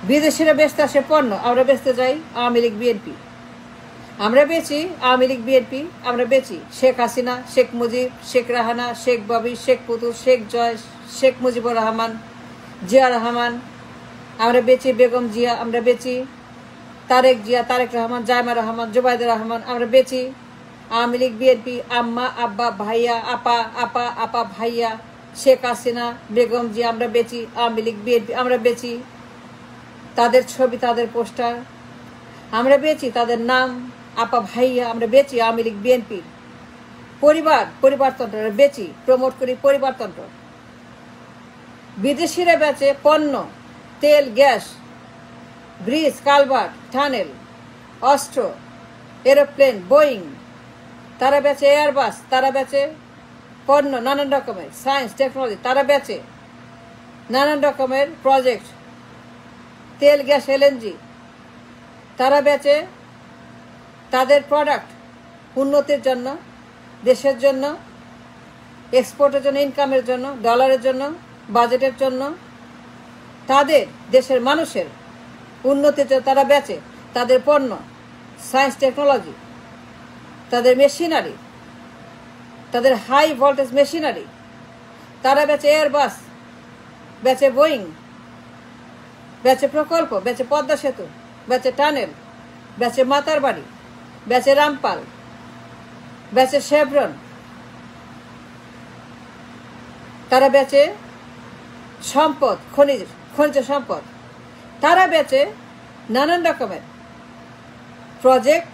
বিদেশিরা বেচতে আসে পণ্য, আমরা বেচতে যাই আওয়ামী লীগ বিএনপি। আমরা বেচি আওয়ামী লীগ বিএনপি, আমরা বেচি শেখ হাসিনা, শেখ মুজিব, শেখ রাহানা, শেখ ববি, শেখ পুতুল, শেখ জয়, শেখ মুজিবুর রহমান, জিয়া রহমান, আমরা বেচি বেগম জিয়া, আমরা বেচি তারেক জিয়া, তারেক রহমান, জায়মা রহমান, জুবাইদুর রহমান, আমরা বেচি আওয়ামী লীগ বিএনপি, আম্মা, আব্বা, ভাইয়া, আপা, আপা, আপা, ভাইয়া, শেখ হাসিনা, বেগম জিয়া, আমরা বেচি আওয়ামী লীগ বিএনপি, আমরা বেচি তাদের ছবি, তাদের পোস্টার, আমরা বেচি তাদের নাম, আপা, ভাইয়া, আমরা বেচি আওয়ামী লীগ বিএনপি। পরিবারতন্ত্র বেচি, প্রমোট করি পরিবারতন্ত্র। বিদেশিরা বেচে পণ্য, তেল, গ্যাস, ব্রিজ, কালভার্ট, টানেল, অস্ত্র, এরোপ্লেন, বোয়িং, তারা বেচে এয়ারবাস, তারা বেচে পণ্য নানান রকমের, সায়েন্স টেকনোলজি, তারা বেচে নানান রকমের প্রজেক্ট, তেল, গ্যাস, এলএনজি, তারা বেচে তাদের প্রোডাক্ট উন্নতির জন্য, দেশের জন্য, এক্সপোর্টের জন্য, ইনকামের জন্য, ডলারের জন্য, বাজেটের জন্য, তাদের দেশের মানুষের উন্নতির জন্য তারা বেচে তাদের পণ্য, সায়েন্স টেকনোলজি, তাদের মেশিনারি, তাদের হাই ভোল্টেজ মেশিনারি, তারা বেচে এয়ারবাস, বেচে বোয়িং, বেচে প্রকল্প, বেচে পদ্মা সেতু, বেচে টানেল, বেচে মাতার বাড়ি, বেচে রামপাল, বেচে শেভরন, তারা বেচে সম্পদ, খনিজ সম্পদ, তারা বেচে নানান রকমের project,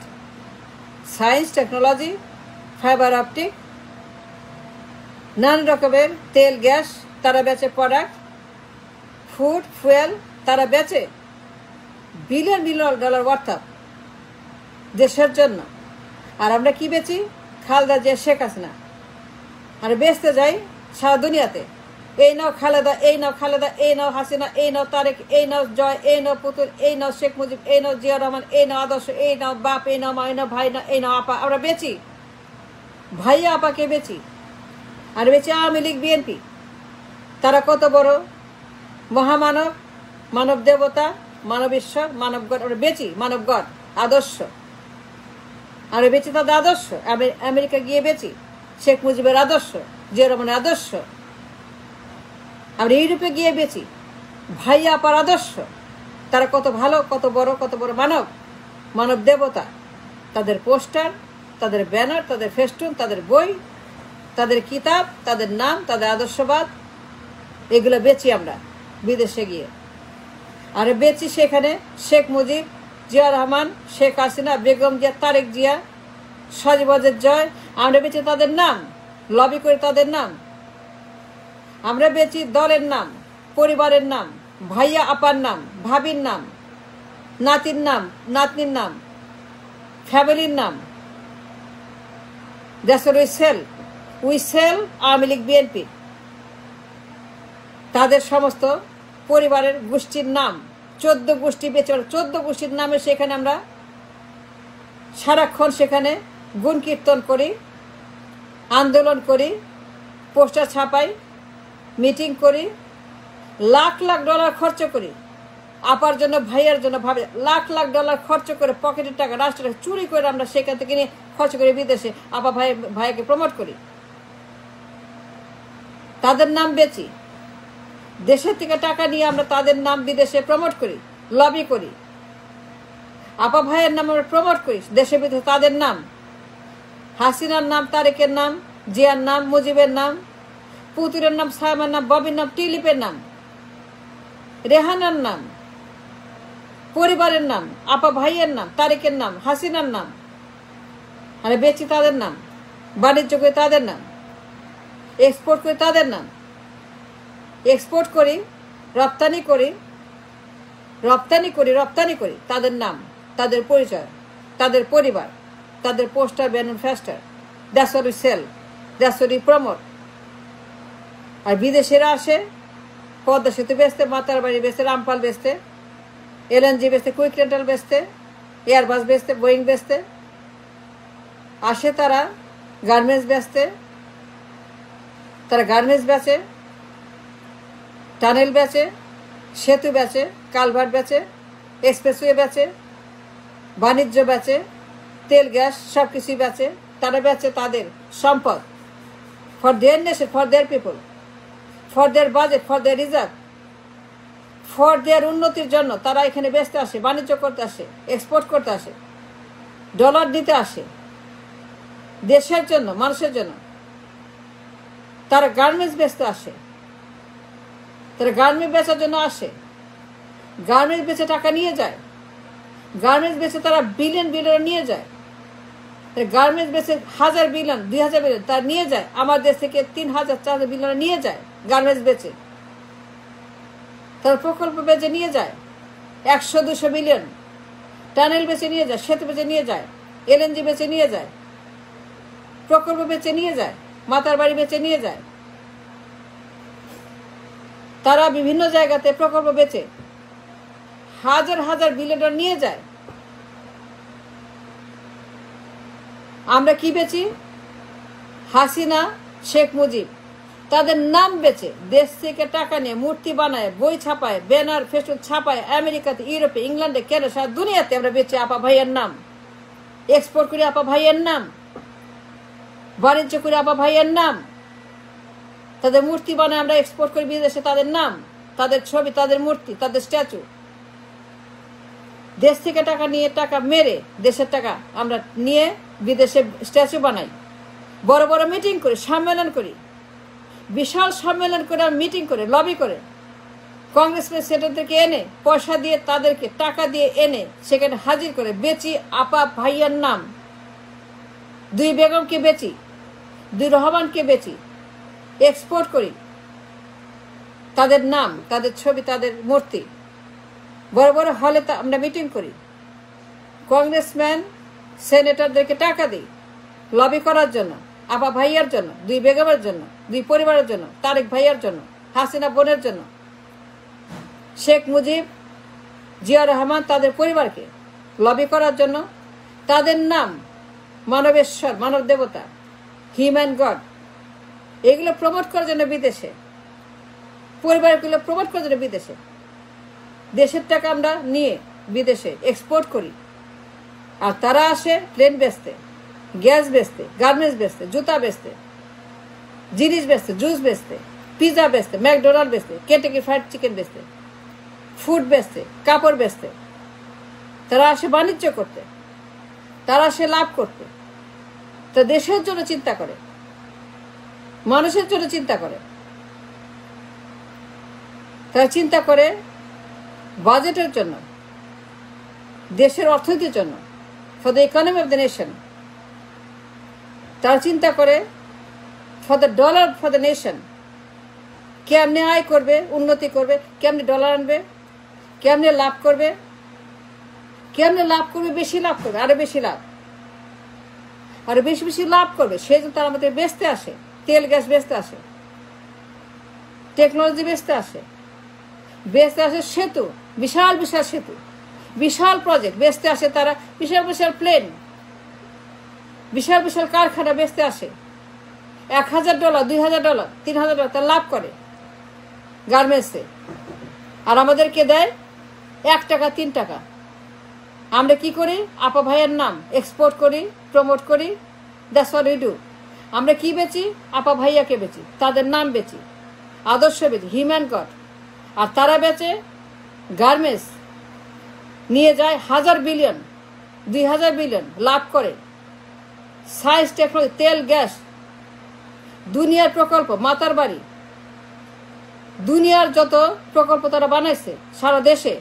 science technology, fibre optic, নানান রকমের তেল, গ্যাস, তারা বেচে প্রোডাক্ট, ফুড, ফুয়েল, তারা বেচে বিলিয়ন বিলিয়ন ডলার ওয়ার্থ দেশের জন্য। আর আমরা কি বেচি? খালেদা জিয়া, শেখ হাসিনা। আর বেচতে যাই সারা দুনিয়াতে, এই নাও খালেদা, এই নাও খালেদা, এই নাও হাসিনা, এই নাও তারেক, এই নাও জয়, এই নাও পুতুল, এই নাও শেখ মুজিব, এই নাও জিয়া রহমান, এই নাও আদর্শ, এই নাও বাপ, এই নাও মা, এই নাও ভাই, না এই নাও আপা, আমরা বেচি ভাইয়া আপাকে বেচি। আর বেচি আওয়ামী লীগ বিএনপি, তারা কত বড় মহামানব, মানব দেবতা, মানব ঈশ্বর, মানব গড, আমরা বেচি মানব গড, আদর্শ। আমরা বেচি তাদের আদর্শ। আমেরিকা গিয়ে বেচি শেখ মুজিবের আদর্শ, জিয়া রহমানের আদর্শ। আমরা ইউরোপে গিয়ে বেচি ভাইয়া আপার আদর্শ। তারা কত ভালো, কত বড় মানব, মানব দেবতা। তাদের পোস্টার, তাদের ব্যানার, তাদের ফেস্টুন, তাদের বই, তাদের কিতাব, তাদের নাম, তাদের আদর্শবাদ, এগুলো বেচি আমরা বিদেশে গিয়ে। আর বেচি সেখানে শেখ মুজিব, জিয়া রহমান, শেখ হাসিনা, বেগম জিয়া, তারেক জিয়া, সজীবদের জয়, আমরা বেচি তাদের নাম, লবি করে তাদের নাম। আমরা বেচি দলের নাম, পরিবারের নাম, ভাইয়া আপার নাম, ভাবির নাম, নাতির নাম, নাতনির নাম, ফ্যামিলির নাম। That's what we sell Awami League BNP. তাদের সমস্ত পরিবারের গোষ্ঠীর নাম, 14 গোষ্ঠী বেচে, 14 গোষ্ঠীর নামে সেখানে আমরা সারাক্ষণ সেখানে গুণ কীর্তন করি, আন্দোলন করি, পোস্টার ছাপাই, মিটিং করি, লাখ লাখ ডলার খরচ করি আপার জন্য, ভাইয়ের জন্য, ভাবে লাখ লাখ ডলার খরচ করে, পকেটের টাকা, রাষ্ট্রের চুরি করে আমরা সেখান থেকে নিয়ে খরচ করি বিদেশে, আপা ভাইকে প্রমোট করি, তাদের নাম বেচি। দেশের থেকে টাকা নিয়ে আমরা তাদের নাম বিদেশে প্রমোট করি, লবি করি, আপা ভাইয়ের নাম আমরা প্রমোট করি দেশের ভিতরে। তাদের নাম, হাসিনার নাম, তারেকের নাম, জিয়ার নাম, মুজিবের নাম, পুতুলের নাম, সায়মার নাম, ববির নাম, টিলিপের নাম, রেহানার নাম, পরিবারের নাম, আপা ভাইয়ের নাম, তারেকের নাম, হাসিনার নাম, আর বেচি তাদের নাম, বাণিজ্য করে তাদের নাম, এক্সপোর্ট করে তাদের নাম, এক্সপোর্ট করি, রপ্তানি করি তাদের নাম, তাদের পরিচয়, তাদের পরিবার, তাদের পোস্টার, ব্যানার, ফেস্টার। That's what we sell, that's what we promote. আর বিদেশিরা আসে পদ্মা সেতু বেচতে, মাতার বাড়ি বেচতে, রামপাল বেচতে, এলএনজি বেচতে, কুইক রেন্টাল বেচতে, এয়ারবাস বেচতে, বোয়িং বেচতে। আসে তারা গার্মেন্টস বেচতে, তারা গার্মেন্টস বেচে, টানেল বেচে, সেতু বেচে, কালভার্ট বেচে, এক্সপ্রেসওয়ে বেচে, বাণিজ্য বেচে, তেল গ্যাস সব কিছুই বেচে। তারা বেচে তাদের সম্পদ for their nation, for their people, for their budget, for their reserve, for their উন্নতির জন্য তারা এখানে বেচতে আসে, বাণিজ্য করতে আসে, এক্সপোর্ট করতে আসে, ডলার দিতে আসে দেশের জন্য, মানুষের জন্য। তারা গার্মেন্টস বেচতে আসে, তারা গার্মেন্টস বেচার জন্য আসে, গার্মেন্টস বেচে টাকা নিয়ে যায়, গার্মেন্টস বেচে তারা বিলিয়ন বিলিয়ন নিয়ে যায়, গার্মেন্টস বেচে 1000 বিলিয়ন 2000 বিলিয়ন তার নিয়ে যায়, আমার দেশ থেকে 3000 4000 বিলিয়ন নিয়ে যায় গার্মেন্টস বেচে। তার প্রকল্প বেচে নিয়ে যায় 100-200 বিলিয়ন, টানেল বেচে নিয়ে যায়, সেতু বেচে নিয়ে যায়, এলএনজি বেচে নিয়ে যায়, প্রকল্প বেচে নিয়ে যায়, মাতার বাড়ি বেচে নিয়ে যায়। তারা বিভিন্ন জায়গাতে প্রকল্প বেচে হাজার হাজার বিলিয়ন নিয়ে যায়। আমরা কি বেচি? হাসিনা, শেখ মুজিব তাদের নাম বেচে দেশ থেকে টাকা নিয়ে মূর্তি বানায়, বই ছাপায়, ব্যানার ফেস্টুন ছাপায়, আমেরিকাতে, ইউরোপে, ইংল্যান্ডে, কেন সারা দুনিয়াতে আমরা বেচি আপা ভাইয়ের নাম, এক্সপোর্ট করি আপা ভাইয়ের নাম, বাণিজ্য করি আপা ভাইয়ের নাম। তাদের মূর্তি বানায় আমরা এক্সপোর্ট করি বিদেশে, তাদের নাম, তাদের ছবি, তাদের মূর্তি, তাদের স্ট্যাচু। দেশ থেকে টাকা নিয়ে, টাকা মেরে দেশের টাকা আমরা নিয়ে বিদেশে স্ট্যাচু বানাই, বড় বড় মিটিং করি, সম্মেলন করি, বিশাল সম্মেলন করে, মিটিং করে, লবি করে, কংগ্রেস প্রেসিডেন্টদেরকে এনে পয়সা দিয়ে, তাদেরকে টাকা দিয়ে এনে সেখানে হাজির করে বেচি আপা ভাইয়ার নাম। 2 বেগমকে বেচি, 2 রহমানকে বেচি, এক্সপোর্ট করি তাদের নাম, তাদের ছবি, তাদের মূর্তি। বড় বড় হলে আমরা মিটিং করি, কংগ্রেসম্যান সেনেটরদেরকে টাকা দিই লবি করার জন্য, আপা ভাইয়ার জন্য, 2 বেগমের জন্য, 2 পরিবারের জন্য, তারেক ভাইয়ার জন্য, হাসিনা বোনের জন্য, শেখ মুজিব, জিয়া রহমান তাদের পরিবারকে লবি করার জন্য। তাদের নাম মানবেশ্বর, মানব দেবতা, হিউম্যান গড, এগুলো প্রমোট করার জন্য বিদেশে, পরিবারগুলো প্রমোট করার জন্য বিদেশে, দেশের টাকা আমরা নিয়ে বিদেশে এক্সপোর্ট করি। আর তারা আসে প্লেন বেচতে, গ্যাস বেচতে, গার্মেন্টস বেচতে, জুতা বেচতে, জিনিস বেচতে, জুস বেচতে, পিজা বেচতে, ম্যাকডোনাল্ড বেচতে, কেন্টাকি ফ্রাইড চিকেন বেচতে, ফুড বেচতে, কাপড় বেচতে। তারা আসে বাণিজ্য করতে, তারা আসে লাভ করতে। তো দেশের জন্য চিন্তা করে, মানুষের জন্য চিন্তা করে, তারা চিন্তা করে বাজেটের জন্য, দেশের অর্থনীতির জন্য, for the economy of the nation. তারা চিন্তা করে for the dollar for the nation, কেমনে আয় করবে, উন্নতি করবে, কেমনে ডলার আনবে, কেমনে লাভ করবে, কেমনে লাভ করবে, বেশি লাভ করবে, আরো বেশি লাভ, আরো বেশি বেশি লাভ করবে। সেই জন্য তারা আমাদের বেচতে আসে, তেল গ্যাস বেচতে আসে, টেকনোলজি বেচতে আসে, বেচতে আসে সেতু, বিশাল বিশাল সেতু, বিশাল প্রজেক্ট বেচতে আসে তারা, বিশাল বিশাল প্লেন, বিশাল বিশাল কারখানা বেচতে আসে। $1000, $2000, $3000 তারা লাভ করে গার্মেন্টসে। আর আমাদেরকে দেয় 1 টাকা, 3 টাকা। আমরা কি করি? আপা ভাইয়ের নাম এক্সপোর্ট করি, প্রমোট করি, দ্যাটস হোয়াট উই ডু। আমরা কি বেচি? আপা ভাইয়াকে বেচি, তাদের নাম বেচি, আদর্শ বেচি, হিউম্যান গড। আর তারা বেচে গার্মেন্টস, নিয়ে যায় 1000 বিলিয়ন, 2000 বিলিয়ন লাভ করে। সায়েন্স টেকনোলজি, তেল গ্যাস, দুনিয়ার প্রকল্প, মাতার বাড়ি, দুনিয়ার যত প্রকল্প তারা বানাইছে সারা দেশে,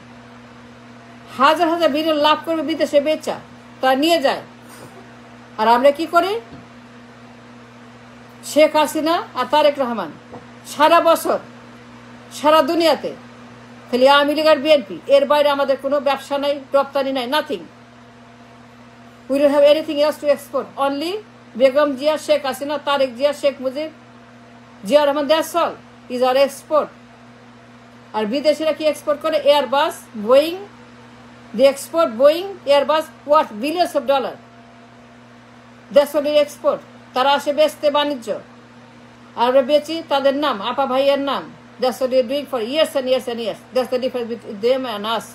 হাজার হাজার বিলিয়ন লাভ করবে বিদেশে বেচা, তারা নিয়ে যায়। আর আমরা কি করি? শেখ হাসিনা আর তারেক রহমান সারা বছর সারা দুনিয়াতে খালি আওয়ামী লীগ আর বিএনপি, এর বাইরে আমাদের কোনো ব্যবসা নাই, রপ্তানি নাই, nothing. We don't have anything else to export. Only Begum Jia, Sheikh Hasina, Tariq Jia, Sheikh Mujib, Jia Rahman, that's all is our export. আর বিদেশিরা কি এক্সপোর্ট করে? Airbus, Boeing, they export Boeing, Airbus worth billions of dollars. That's what they export. তারা আসে বেচতে, বাণিজ্য। আর আমরা বেচি তাদের নাম, আপা ভাইয়ের নাম, That's what they're doing for years and years and years. That's the difference between them and us.